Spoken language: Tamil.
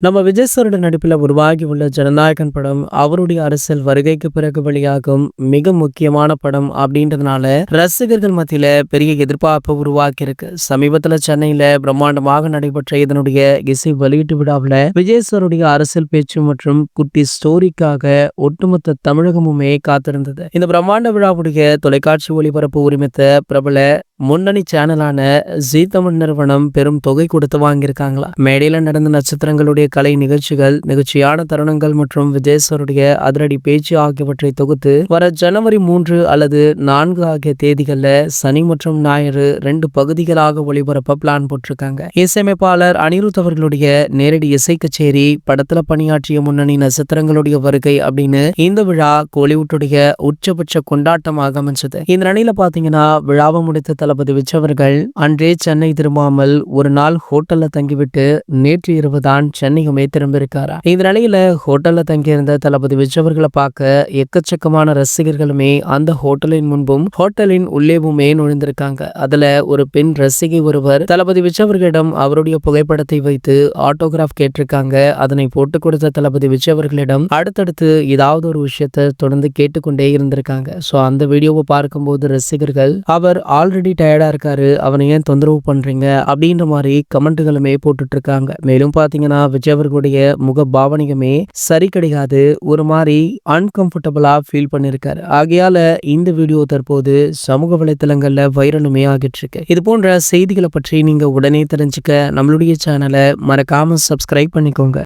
நம்ம விஜய் சாரோட நடிப்பில் உருவாகி உள்ள ஜனநாயகன் படம் அவருடைய அரசியல் வருகைக்கு பிறகு வெளியாகும் மிக முக்கியமான படம் அப்படின்றதுனால ரசிகர்கள் மத்தியில பெரிய எதிர்பார்ப்பு உருவாக்கி இருக்கு. சமீபத்துல சென்னையில பிரம்மாண்டமாக நடைபெற்ற இதனுடைய இசை வெளியீட்டு விழாவில் விஜய் சாருடைய அரசியல் பேச்சு மற்றும் குட்டி ஸ்டோரிக்காக ஒட்டுமொத்த தமிழகமுமே காத்திருந்தது. இந்த பிரம்மாண்ட விழாவுடைய தொலைக்காட்சி ஒளிபரப்பு உரிமத்தை பிரபல முன்னணி சேனலான ஜீ தமிழ் நிறுவனம் பெரும் தொகை கொடுத்து வாங்கியிருக்காங்களா. மேடையில நடந்த நட்சத்திரங்களுடைய கலை நிகழ்ச்சிகள், நிகழ்ச்சியான தருணங்கள் மற்றும் விஜய் சாருடைய அதிரடி பேச்சு ஆகியவற்றை தொகுத்து வர ஜனவரி 3 அல்லது 4 ஆகிய தேதிகள்ல சனி மற்றும் ஞாயிறு 2 பகுதிகளாக ஒளிபரப்ப பிளான் போட்டிருக்காங்க. இசையமைப்பாளர் அனிருத் அவர்களுடைய நேரடி இசை கச்சேரி, படத்துல பணியாற்றிய முன்னணி நட்சத்திரங்களுடைய வருகை அப்படின்னு இந்த விழா கோலிவுட்டுடைய உச்சபட்ச கொண்டாட்டமாக அமைஞ்சது. இந்த நிலையில பாத்தீங்கன்னா விழாவை முடித்த தளபதி விஜய் அவர்கள் அன்றே சென்னை திரும்பாமல் ஒரு நாள் ஹோட்டல்ல தங்கிவிட்டு நேற்று இரவு தான் சென்னையுமே திரும்பியிருக்காரா. இந்த நிலையில ஹோட்டல்ல தங்கியிருந்த தளபதி விஜய் அவர்களை பார்க்க எக்கச்சக்கமான ரசிகர்களுமே அந்த ஹோட்டலின் முன்பும் ஹோட்டலின் உள்ளேவுமே நுழைந்திருக்காங்க. அதுல ஒரு பெண் ரசிகை ஒருவர் தளபதி விஜய் அவர்களிடம் அவருடைய புகைப்படத்தை வைத்து ஆட்டோகிராஃப் கேட்டிருக்காங்க. அதனை போட்டுக் கொடுத்த தளபதி விஜய் அவர்களிடம் அடுத்தடுத்து ஏதாவது ஒரு விஷயத்தை தொடர்ந்து கேட்டுக்கொண்டே இருந்திருக்காங்க. சோ அந்த வீடியோவை பார்க்கும்போது ரசிகர்கள் அவர் ஆல்ரெடி டயர்டா இருக்காரு, அவனை ஏன் தொந்தரவு பண்றீங்க அப்படின்ற மாதிரி கமெண்ட்டுகளுமே போட்டுட்டு இருக்காங்க. மேலும் பாத்தீங்கன்னா விஜய் அவர்களுடைய முக பாவனையுமே சரி கிடையாது, ஒரு மாதிரி அன்கம்ஃபர்டபுளா ஃபீல் பண்ணிருக்காரு. ஆகையால இந்த வீடியோ தற்போது சமூக வலைத்தளங்கள்ல வைரலுமே ஆகிட்டு இருக்கு. இது போன்ற செய்திகளை பற்றி நீங்க உடனே தெரிஞ்சுக்க நம்மளுடைய சேனலை மறக்காம சப்ஸ்கிரைப் பண்ணிக்கோங்க.